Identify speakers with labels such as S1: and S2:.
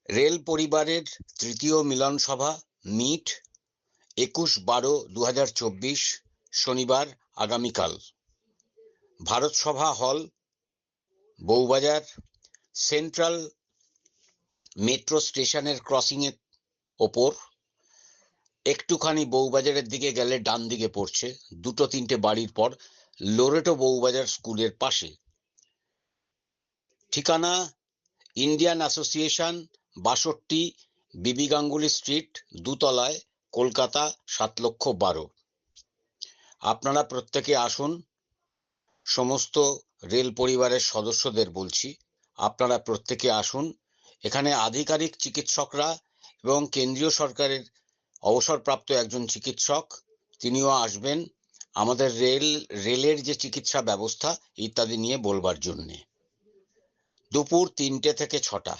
S1: Rail পরিবারের তৃতীয় মিলন সভা মিট 21/12/2024 শনিবার আগামীকাল ভারত সভা হল, বউবাজার, সেন্ট্রাল মেট্রো স্টেশনের ক্রসিং এর ওপর। একটুখানি বউবাজারের দিকে গেলে ডান দিকে পড়ছে, 2-3টে বাড়ির পর লোরেটো বউবাজার স্কুলের পাশে। ঠিকানা ইন্ডিয়ান অ্যাসোসিয়েশন, 62 বিবি গাঙ্গুলি স্ট্রিট, 2 তলায়, কলকাতা 7,12,000। আপনারা প্রত্যেকে আসুন। সমস্ত রেল পরিবারের সদস্যদের বলছি, আপনারা প্রত্যেকে আসুন। এখানে আধিকারিক চিকিৎসকরা এবং কেন্দ্রীয় সরকারের অবসরপ্রাপ্ত একজন চিকিৎসক, তিনিও আসবেন আমাদের রেলের যে চিকিৎসা ব্যবস্থা ইত্যাদি নিয়ে বলবার জন্যে। দুপুর 3টে থেকে 6টা।